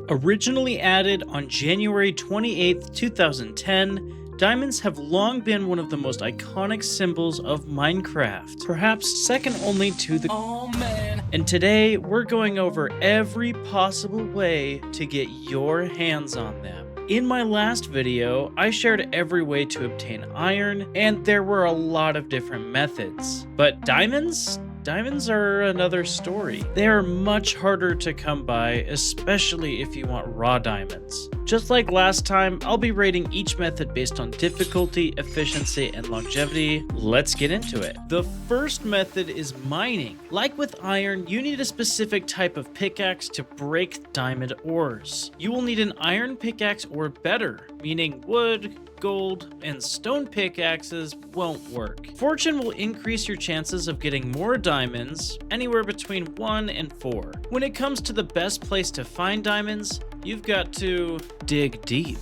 Originally added on January 28, 2010, diamonds have long been one of the most iconic symbols of Minecraft, perhaps second only to the And today, we're going over every possible way to get your hands on them. In my last video, I shared every way to obtain iron, and there were a lot of different methods. But diamonds? Diamonds are another story. They are much harder to come by, especially if you want raw diamonds. Just like last time, I'll be rating each method based on difficulty, efficiency, and longevity. Let's get into it. The first method is mining. Like with iron, you need a specific type of pickaxe to break diamond ores. You will need an iron pickaxe or better, meaning wood, gold, and stone pickaxes won't work. Fortune will increase your chances of getting more diamonds, anywhere between 1 and 4. When it comes to the best place to find diamonds, you've got to dig deep.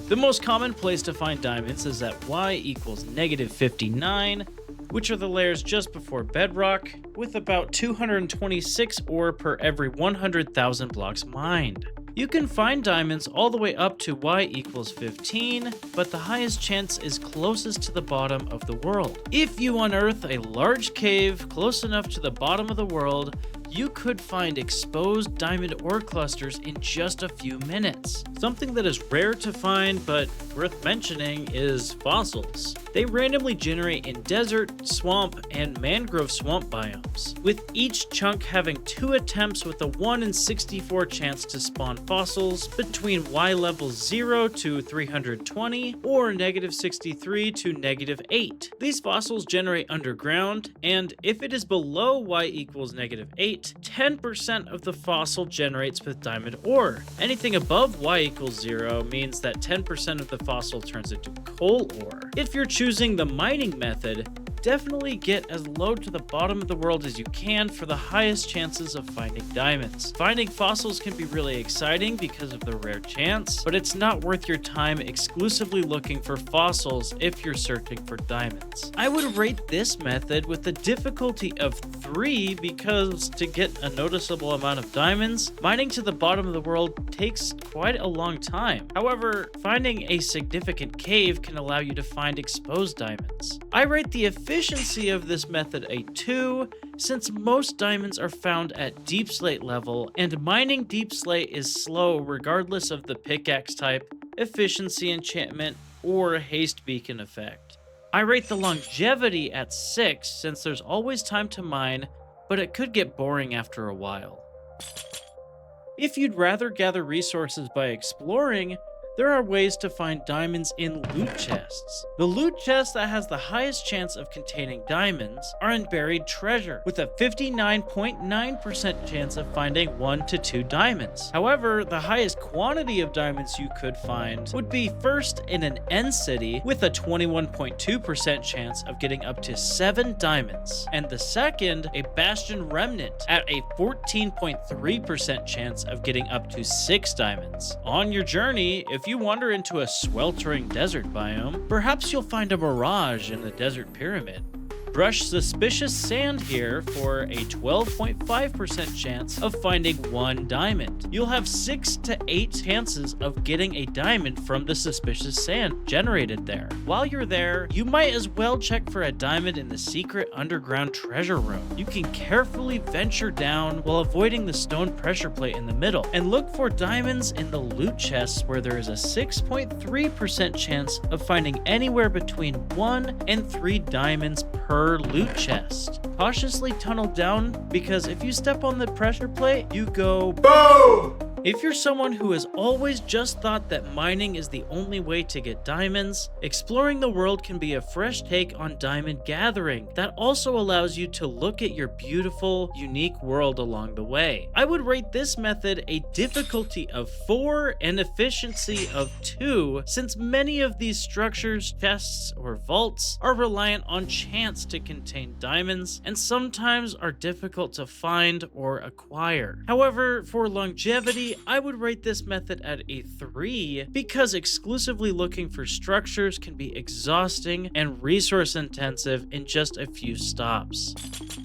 The most common place to find diamonds is at y equals -59, which are the layers just before bedrock, with about 226 ore per every 100,000 blocks mined. You can find diamonds all the way up to y equals 15, but the highest chance is closest to the bottom of the world. If you unearth a large cave close enough to the bottom of the world, you could find exposed diamond ore clusters in just a few minutes. Something that is rare to find but worth mentioning is fossils. They randomly generate in desert, swamp, and mangrove swamp biomes, with each chunk having 2 attempts with a 1 in 64 chance to spawn fossils between y levels 0 to 320 or -63 to -8. These fossils generate underground, and if it is below y equals -8, 10% of the fossil generates with diamond ore. Anything above y equals 0 means that 10% of the fossil turns into coal ore. If you're choosing the mining method, definitely get as low to the bottom of the world as you can for the highest chances of finding diamonds. Finding fossils can be really exciting because of the rare chance, but it's not worth your time exclusively looking for fossils if you're searching for diamonds. I would rate this method with the difficulty of 3 because to get a noticeable amount of diamonds, mining to the bottom of the world takes quite a long time. However, finding a significant cave can allow you to find exposed diamonds. I rate the efficiency of this method a 2, since most diamonds are found at deep slate level, and mining deep slate is slow regardless of the pickaxe type, efficiency enchantment, or haste beacon effect. I rate the longevity at 6, since there's always time to mine, but it could get boring after a while. If you'd rather gather resources by exploring, there are ways to find diamonds in loot chests. The loot chest that has the highest chance of containing diamonds are in buried treasure, with a 59.9% chance of finding 1 to 2 diamonds. However, the highest quantity of diamonds you could find would be first in an end city with a 21.2% chance of getting up to 7 diamonds, and the second, a bastion remnant, at a 14.3% chance of getting up to 6 diamonds. On your journey, if you wander into a sweltering desert biome, perhaps you'll find a mirage in the desert pyramid. Brush suspicious sand here for a 12.5% chance of finding 1 diamond. You'll have 6 to 8 chances of getting a diamond from the suspicious sand generated there. While you're there, you might as well check for a diamond in the secret underground treasure room. You can carefully venture down while avoiding the stone pressure plate in the middle, and look for diamonds in the loot chests where there is a 6.3% chance of finding anywhere between 1 and 3 diamonds per loot chest. Cautiously tunnel down, because if you step on the pressure plate, you go BOOM! If you're someone who has always just thought that mining is the only way to get diamonds, exploring the world can be a fresh take on diamond gathering that also allows you to look at your beautiful, unique world along the way. I would rate this method a difficulty of 4 and efficiency of 2, since many of these structures, chests, or vaults are reliant on chance to contain diamonds and sometimes are difficult to find or acquire. However, for longevity, Personally, I would rate this method at a 3 because exclusively looking for structures can be exhausting and resource intensive in just a few stops.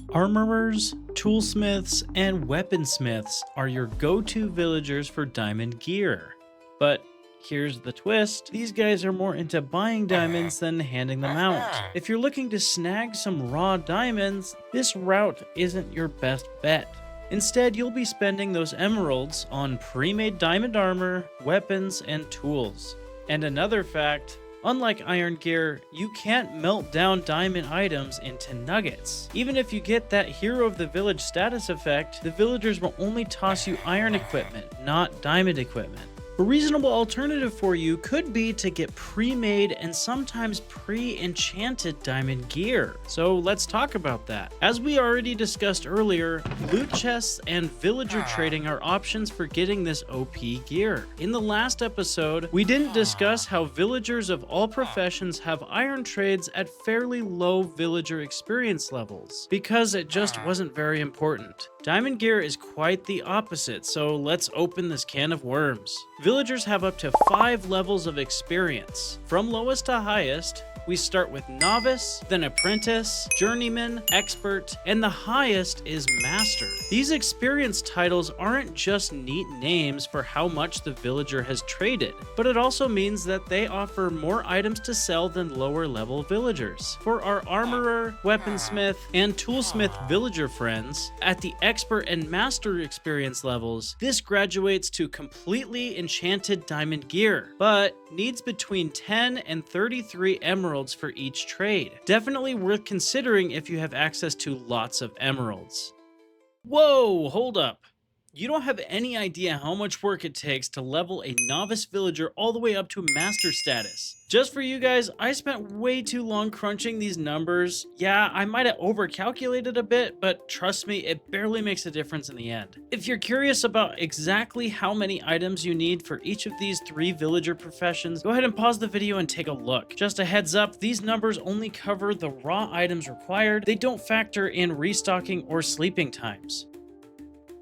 Armorers, toolsmiths, and weaponsmiths are your go-to villagers for diamond gear. But here's the twist, these guys are more into buying diamonds than handing them out. If you're looking to snag some raw diamonds, this route isn't your best bet. Instead, you'll be spending those emeralds on pre-made diamond armor, weapons, and tools. And another fact, unlike iron gear, you can't melt down diamond items into nuggets. Even if you get that hero of the village status effect, the villagers will only toss you iron equipment, not diamond equipment. A reasonable alternative for you could be to get pre-made and sometimes pre-enchanted diamond gear. So let's talk about that. As we already discussed earlier, loot chests and villager trading are options for getting this OP gear. In the last episode, we didn't discuss how villagers of all professions have iron trades at fairly low villager experience levels, because it just wasn't very important. Diamond gear is quite the opposite, so let's open this can of worms. Villagers have up to 5 levels of experience. From lowest to highest, we start with novice, then apprentice, journeyman, expert, and the highest is master. These experience titles aren't just neat names for how much the villager has traded, but it also means that they offer more items to sell than lower level villagers. For our armorer, weaponsmith, and toolsmith villager friends, at the expert and master experience levels, this graduates to completely enchanted diamond gear, but needs between 10 and 33 emeralds for each trade. Definitely worth considering if you have access to lots of emeralds. Whoa, hold up. You don't have any idea how much work it takes to level a novice villager all the way up to master status. Just for you guys, I spent way too long crunching these numbers. Yeah, I might have overcalculated a bit, but trust me, it barely makes a difference in the end. If you're curious about exactly how many items you need for each of these 3 villager professions, go ahead and pause the video and take a look. Just a heads up, these numbers only cover the raw items required. They don't factor in restocking or sleeping times.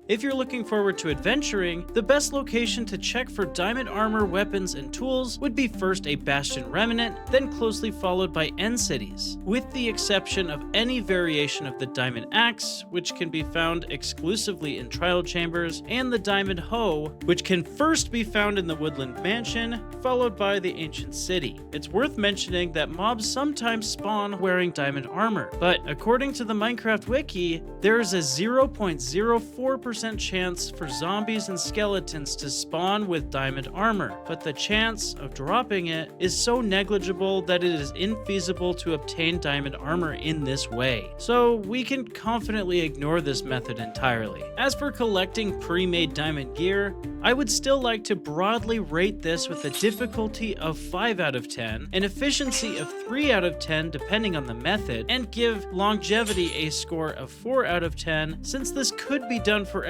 If you're looking forward to adventuring, the best location to check for diamond armor, weapons, and tools would be first a Bastion Remnant, then closely followed by end cities, with the exception of any variation of the Diamond Axe, which can be found exclusively in Trial Chambers, and the Diamond Hoe, which can first be found in the Woodland Mansion, followed by the Ancient City. It's worth mentioning that mobs sometimes spawn wearing diamond armor, but according to the Minecraft wiki, there is a 0.04% chance for zombies and skeletons to spawn with diamond armor, but the chance of dropping it is so negligible that it is infeasible to obtain diamond armor in this way. So we can confidently ignore this method entirely. As for collecting pre-made diamond gear, I would still like to broadly rate this with a difficulty of 5 out of 10, an efficiency of 3 out of 10 depending on the method, and give longevity a score of 4 out of 10 since this could be done forever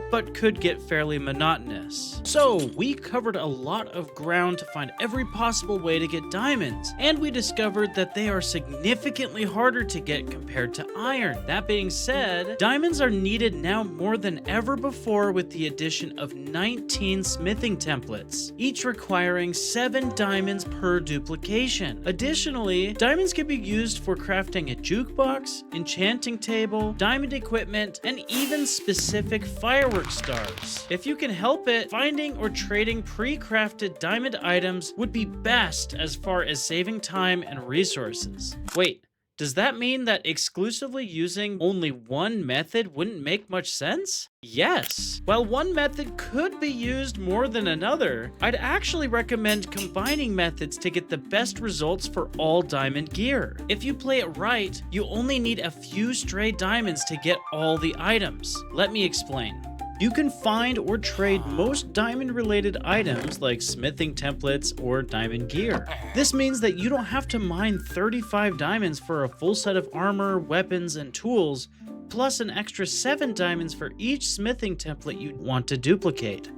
but could get fairly monotonous. So we covered a lot of ground to find every possible way to get diamonds, and we discovered that they are significantly harder to get compared to iron. That being said, diamonds are needed now more than ever before with the addition of 19 smithing templates, each requiring 7 diamonds per duplication. Additionally, diamonds can be used for crafting a jukebox, enchanting table, diamond equipment, and even specific fireworks stars. If you can help it, finding or trading pre-crafted diamond items would be best as far as saving time and resources. Wait, does that mean that exclusively using only one method wouldn't make much sense? Yes. While one method could be used more than another, I'd actually recommend combining methods to get the best results for all diamond gear. If you play it right, you only need a few stray diamonds to get all the items. Let me explain. You can find or trade most diamond-related items like smithing templates or diamond gear. This means that you don't have to mine 35 diamonds for a full set of armor, weapons, and tools, plus an extra 7 diamonds for each smithing template you want to duplicate.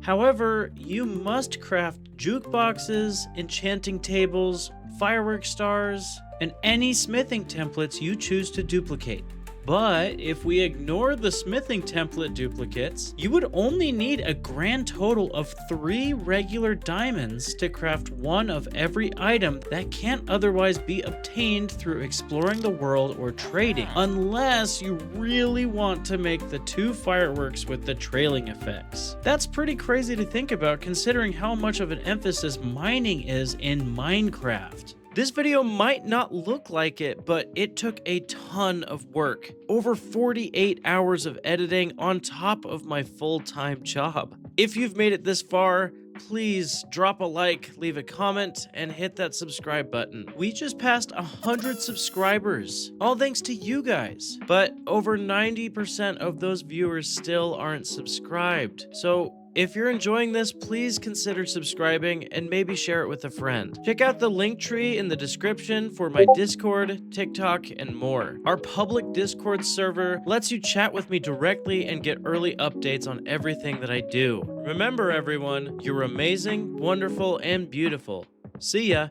However, you must craft jukeboxes, enchanting tables, firework stars, and any smithing templates you choose to duplicate. But if we ignore the smithing template duplicates, you would only need a grand total of 3 regular diamonds to craft one of every item that can't otherwise be obtained through exploring the world or trading, unless you really want to make the 2 fireworks with the trailing effects. That's pretty crazy to think about considering how much of an emphasis mining is in Minecraft. This video might not look like it, but it took a ton of work. Over 48 hours of editing on top of my full-time job. If you've made it this far, please drop a like, leave a comment, and hit that subscribe button. We just passed 100 subscribers, all thanks to you guys. But over 90% of those viewers still aren't subscribed. So if you're enjoying this, please consider subscribing and maybe share it with a friend. Check out the link tree in the description for my Discord, TikTok, and more. Our public Discord server lets you chat with me directly and get early updates on everything that I do. Remember everyone, you're amazing, wonderful, and beautiful. See ya!